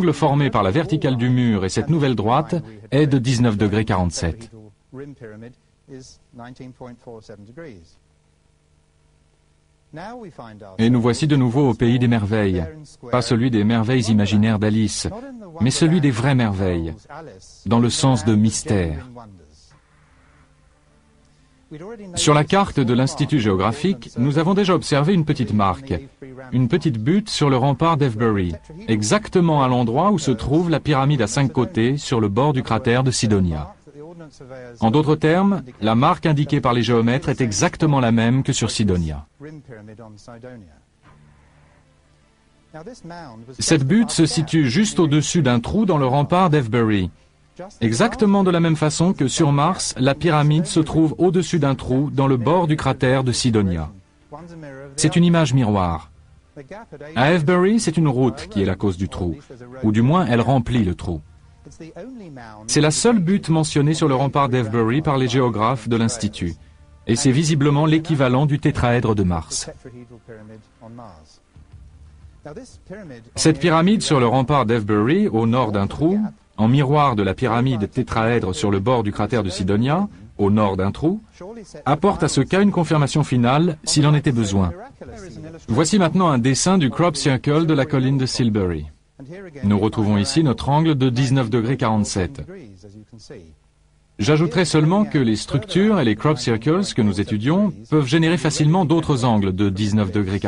l'angle formé par la verticale du mur et cette nouvelle droite est de 19,47 degrés. Et nous voici de nouveau au pays des merveilles, pas celui des merveilles imaginaires d'Alice, mais celui des vraies merveilles, dans le sens de mystère. Sur la carte de l'Institut géographique, nous avons déjà observé une petite marque, une petite butte sur le rempart d'Avebury, exactement à l'endroit où se trouve la pyramide à 5 côtés sur le bord du cratère de Sidonia. En d'autres termes, la marque indiquée par les géomètres est exactement la même que sur Sidonia. Cette butte se situe juste au-dessus d'un trou dans le rempart d'Avebury, exactement de la même façon que sur Mars, la pyramide se trouve au-dessus d'un trou dans le bord du cratère de Sidonia. C'est une image miroir. À Avebury, c'est une route qui est la cause du trou, ou du moins elle remplit le trou. C'est la seule butte mentionnée sur le rempart d'Avebury par les géographes de l'Institut, et c'est visiblement l'équivalent du tétraèdre de Mars. Cette pyramide sur le rempart d'Avebury, au nord d'un trou, en miroir de la pyramide tétraèdre sur le bord du cratère de Sidonia, au nord d'un trou, apporte à ce cas une confirmation finale s'il en était besoin. Voici maintenant un dessin du crop circle de la colline de Silbury. Nous retrouvons ici notre angle de 19,47 degrés. J'ajouterai seulement que les structures et les crop circles que nous étudions peuvent générer facilement d'autres angles de 19,47 degrés.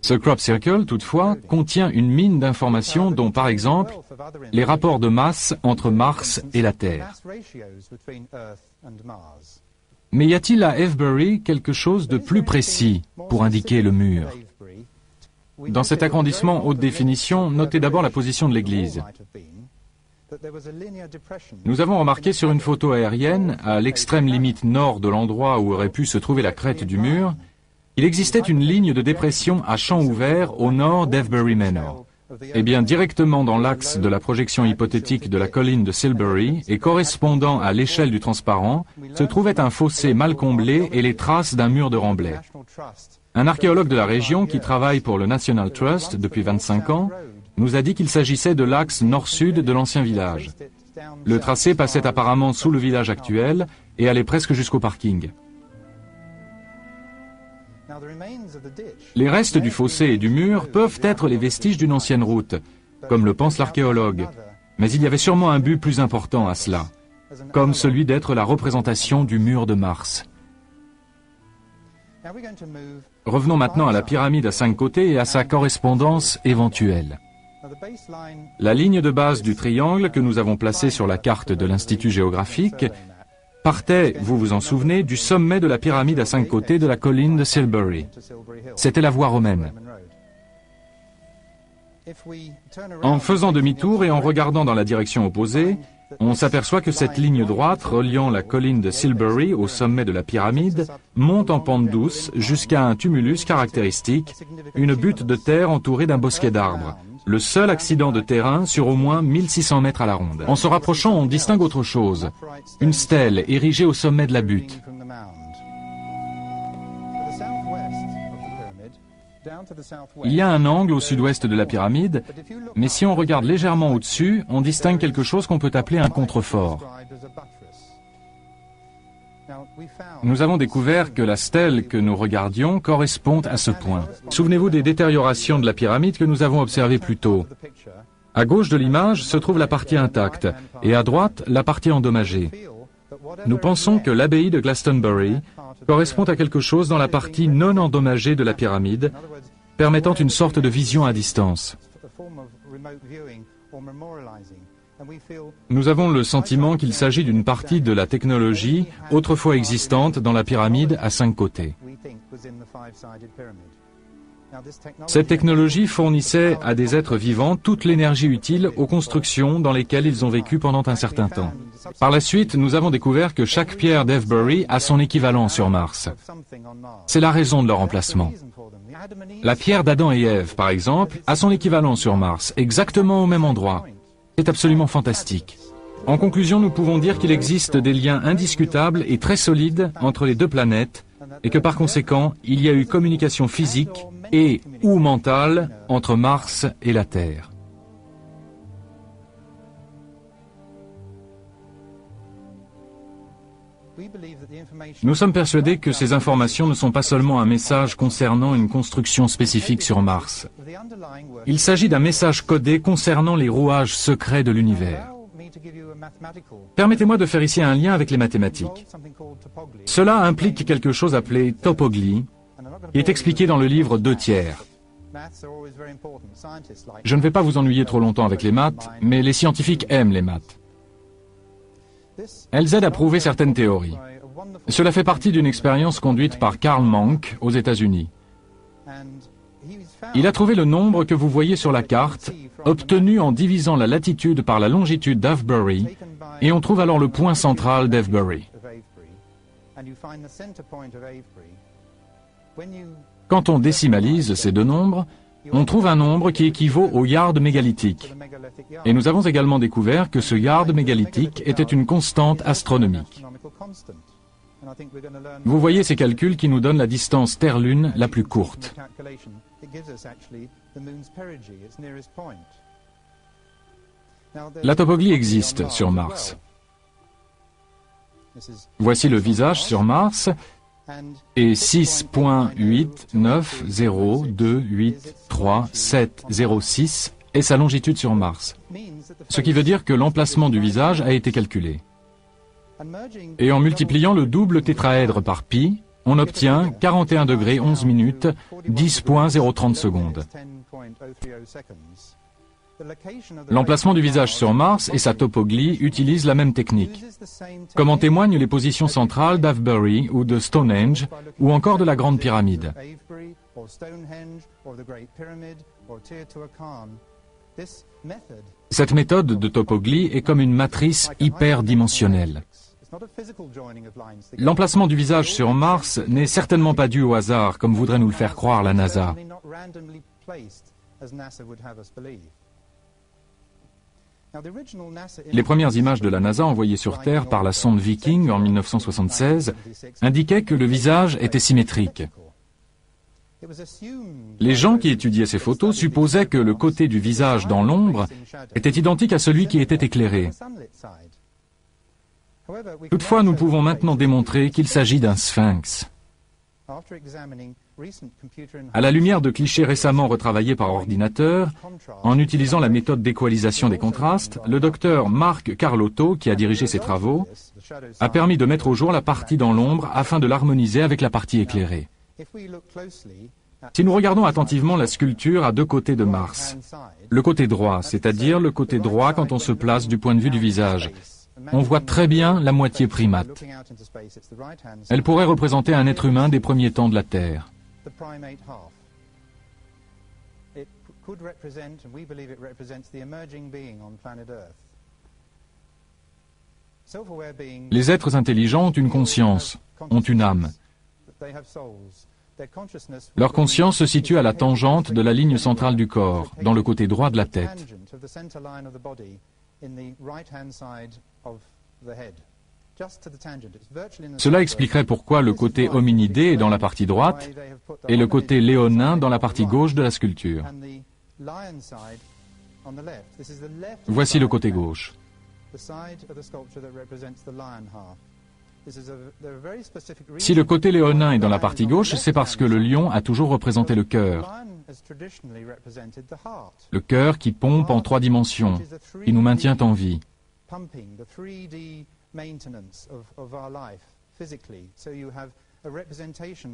Ce crop circle, toutefois, contient une mine d'informations dont, par exemple, les rapports de masse entre Mars et la Terre. Mais y a-t-il à Avebury quelque chose de plus précis pour indiquer le mur ? Dans cet agrandissement haute définition, notez d'abord la position de l'église. Nous avons remarqué sur une photo aérienne, à l'extrême limite nord de l'endroit où aurait pu se trouver la crête du mur, il existait une ligne de dépression à champ ouvert au nord d'Avebury Manor. Eh bien, directement dans l'axe de la projection hypothétique de la colline de Silbury et correspondant à l'échelle du transparent, se trouvait un fossé mal comblé et les traces d'un mur de remblai. Un archéologue de la région qui travaille pour le National Trust depuis 25 ans nous a dit qu'il s'agissait de l'axe nord-sud de l'ancien village. Le tracé passait apparemment sous le village actuel et allait presque jusqu'au parking. Les restes du fossé et du mur peuvent être les vestiges d'une ancienne route, comme le pense l'archéologue, mais il y avait sûrement un but plus important à cela, comme celui d'être la représentation du mur de Mars. Revenons maintenant à la pyramide à 5 côtés et à sa correspondance éventuelle. La ligne de base du triangle que nous avons placé sur la carte de l'Institut géographique partait, vous vous en souvenez, du sommet de la pyramide à 5 côtés de la colline de Silbury. C'était la voie romaine. En faisant demi-tour et en regardant dans la direction opposée, on s'aperçoit que cette ligne droite reliant la colline de Silbury au sommet de la pyramide monte en pente douce jusqu'à un tumulus caractéristique, une butte de terre entourée d'un bosquet d'arbres. Le seul accident de terrain sur au moins 1600 mètres à la ronde. En se rapprochant, on distingue autre chose. Une stèle érigée au sommet de la butte. Il y a un angle au sud-ouest de la pyramide, mais si on regarde légèrement au-dessus, on distingue quelque chose qu'on peut appeler un contrefort. Nous avons découvert que la stèle que nous regardions correspond à ce point. Souvenez-vous des détériorations de la pyramide que nous avons observées plus tôt. À gauche de l'image se trouve la partie intacte, et à droite, la partie endommagée. Nous pensons que l'abbaye de Glastonbury correspond à quelque chose dans la partie non endommagée de la pyramide, permettant une sorte de vision à distance. Nous avons le sentiment qu'il s'agit d'une partie de la technologie autrefois existante dans la pyramide à 5 côtés. Cette technologie fournissait à des êtres vivants toute l'énergie utile aux constructions dans lesquelles ils ont vécu pendant un certain temps. Par la suite, nous avons découvert que chaque pierre d'Avebury a son équivalent sur Mars. C'est la raison de leur emplacement. La pierre d'Adam et Ève, par exemple, a son équivalent sur Mars, exactement au même endroit. C'est absolument fantastique. En conclusion, nous pouvons dire qu'il existe des liens indiscutables et très solides entre les deux planètes et que par conséquent, il y a eu communication physique et ou mentale entre Mars et la Terre. Nous sommes persuadés que ces informations ne sont pas seulement un message concernant une construction spécifique sur Mars. Il s'agit d'un message codé concernant les rouages secrets de l'univers. Permettez-moi de faire ici un lien avec les mathématiques. Cela implique quelque chose appelé topoglie, qui est expliqué dans le livre 2/3. Je ne vais pas vous ennuyer trop longtemps avec les maths, mais les scientifiques aiment les maths. Elles aident à prouver certaines théories. Cela fait partie d'une expérience conduite par Karl Monk aux États-Unis. Il a trouvé le nombre que vous voyez sur la carte, obtenu en divisant la latitude par la longitude d'Avebury, et on trouve alors le point central d'Avebury. Quand on décimalise ces deux nombres, on trouve un nombre qui équivaut au yard mégalithique. Et nous avons également découvert que ce yard mégalithique était une constante astronomique. Vous voyez ces calculs qui nous donnent la distance Terre-Lune la plus courte. La topoglie existe sur Mars. Voici le visage sur Mars et 6.890283706 est sa longitude sur Mars, ce qui veut dire que l'emplacement du visage a été calculé. Et en multipliant le double tétraèdre par pi, on obtient 41 degrés 11 minutes 10.030 secondes. L'emplacement du visage sur Mars et sa topoglie utilisent la même technique, comme en témoignent les positions centrales d'Avebury ou de Stonehenge ou encore de la Grande Pyramide. Cette méthode de topoglie est comme une matrice hyperdimensionnelle. L'emplacement du visage sur Mars n'est certainement pas dû au hasard, comme voudrait nous le faire croire la NASA. Les premières images de la NASA envoyées sur Terre par la sonde Viking en 1976 indiquaient que le visage était symétrique. Les gens qui étudiaient ces photos supposaient que le côté du visage dans l'ombre était identique à celui qui était éclairé. Toutefois, nous pouvons maintenant démontrer qu'il s'agit d'un sphinx. À la lumière de clichés récemment retravaillés par ordinateur, en utilisant la méthode d'équalisation des contrastes, le docteur Marc Carlotto, qui a dirigé ces travaux, a permis de mettre au jour la partie dans l'ombre afin de l'harmoniser avec la partie éclairée. Si nous regardons attentivement la sculpture à deux côtés de Mars, le côté droit, c'est-à-dire le côté droit quand on se place du point de vue du visage, on voit très bien la moitié primate. Elle pourrait représenter un être humain des premiers temps de la Terre. Les êtres intelligents ont une conscience, ont une âme. Leur conscience se situe à la tangente de la ligne centrale du corps, dans le côté droit de la tête. Cela expliquerait pourquoi le côté hominidé est dans la partie droite et le côté léonin dans la partie gauche de la sculpture. Voici le côté gauche. Si le côté léonin est dans la partie gauche, c'est parce que le lion a toujours représenté le cœur. Le cœur qui pompe en 3 dimensions, qui nous maintient en vie.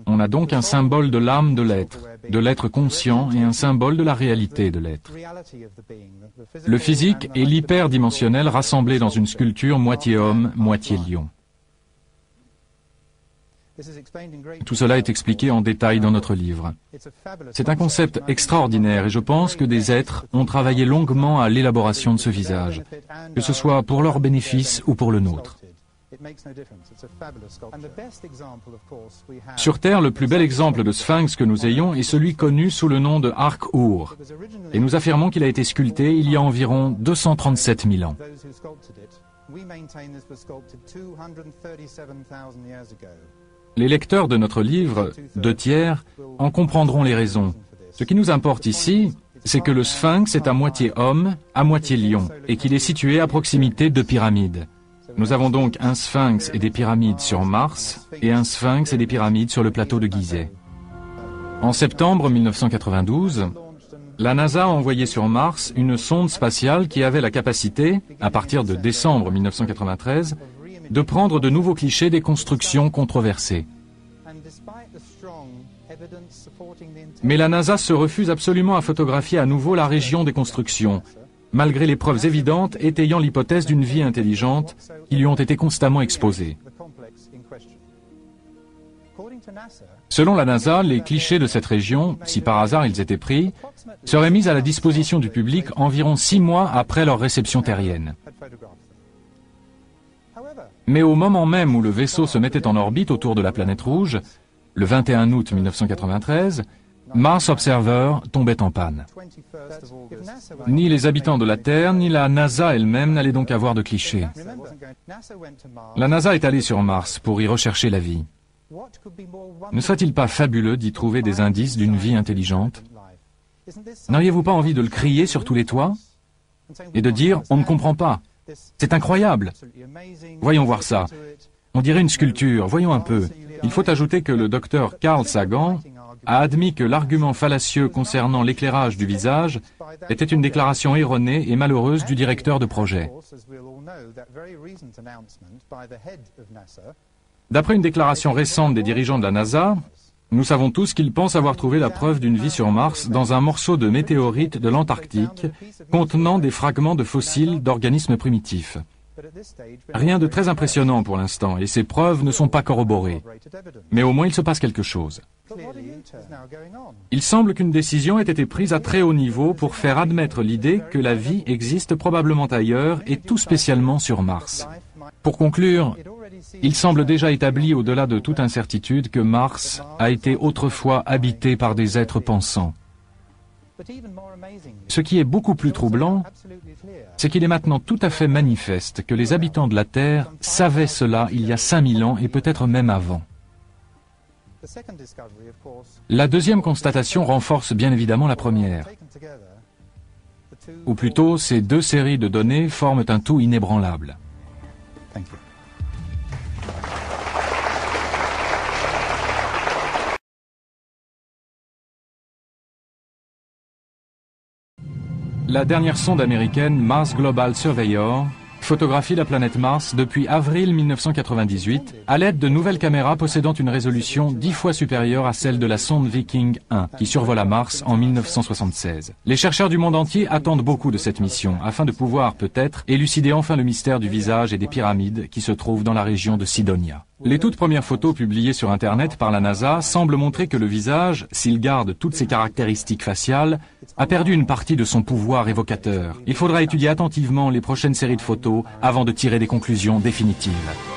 On a donc un symbole de l'âme de l'être conscient et un symbole de la réalité de l'être. Le physique est l'hyperdimensionnel rassemblé dans une sculpture moitié homme, moitié lion. Tout cela est expliqué en détail dans notre livre. C'est un concept extraordinaire et je pense que des êtres ont travaillé longuement à l'élaboration de ce visage, que ce soit pour leur bénéfice ou pour le nôtre. Sur Terre, le plus bel exemple de sphinx que nous ayons est celui connu sous le nom de Ark-Ur, et nous affirmons qu'il a été sculpté il y a environ 237 000 ans. Les lecteurs de notre livre, 2/3, en comprendront les raisons. Ce qui nous importe ici, c'est que le sphinx est à moitié homme, à moitié lion, et qu'il est situé à proximité de pyramides. Nous avons donc un sphinx et des pyramides sur Mars et un sphinx et des pyramides sur le plateau de Gizeh. En septembre 1992, la NASA a envoyé sur Mars une sonde spatiale qui avait la capacité, à partir de décembre 1993, de prendre de nouveaux clichés des constructions controversées. Mais la NASA se refuse absolument à photographier à nouveau la région des constructions, malgré les preuves évidentes étayant l'hypothèse d'une vie intelligente qui lui ont été constamment exposées. Selon la NASA, les clichés de cette région, si par hasard ils étaient pris, seraient mis à la disposition du public environ 6 mois après leur réception terrienne. Mais au moment même où le vaisseau se mettait en orbite autour de la planète rouge, le 21 août 1993, Mars Observer tombait en panne. Ni les habitants de la Terre, ni la NASA elle-même n'allaient donc avoir de clichés. La NASA est allée sur Mars pour y rechercher la vie. Ne serait-il pas fabuleux d'y trouver des indices d'une vie intelligente? N'auriez-vous pas envie de le crier sur tous les toits et de dire « on ne comprend pas, c'est incroyable, voyons voir ça, on dirait une sculpture, voyons un peu ». Il faut ajouter que le docteur Carl Sagan a admis que l'argument fallacieux concernant l'éclairage du visage était une déclaration erronée et malheureuse du directeur de projet. D'après une déclaration récente des dirigeants de la NASA, nous savons tous qu'ils pensent avoir trouvé la preuve d'une vie sur Mars dans un morceau de météorite de l'Antarctique contenant des fragments de fossiles d'organismes primitifs. Rien de très impressionnant pour l'instant, et ces preuves ne sont pas corroborées. Mais au moins il se passe quelque chose. Il semble qu'une décision ait été prise à très haut niveau pour faire admettre l'idée que la vie existe probablement ailleurs et tout spécialement sur Mars. Pour conclure, il semble déjà établi au-delà de toute incertitude que Mars a été autrefois habité par des êtres pensants. Ce qui est beaucoup plus troublant, c'est qu'il est maintenant tout à fait manifeste que les habitants de la Terre savaient cela il y a 5000 ans et peut-être même avant. La deuxième constatation renforce bien évidemment la première. Ou plutôt, ces deux séries de données forment un tout inébranlable. La dernière sonde américaine Mars Global Surveyor photographie la planète Mars depuis avril 1998 à l'aide de nouvelles caméras possédant une résolution 10 fois supérieure à celle de la sonde Viking 1 qui survola Mars en 1976. Les chercheurs du monde entier attendent beaucoup de cette mission afin de pouvoir peut-être élucider enfin le mystère du visage et des pyramides qui se trouvent dans la région de Cydonia. Les toutes premières photos publiées sur Internet par la NASA semblent montrer que le visage, s'il garde toutes ses caractéristiques faciales, a perdu une partie de son pouvoir évocateur. Il faudra étudier attentivement les prochaines séries de photos avant de tirer des conclusions définitives.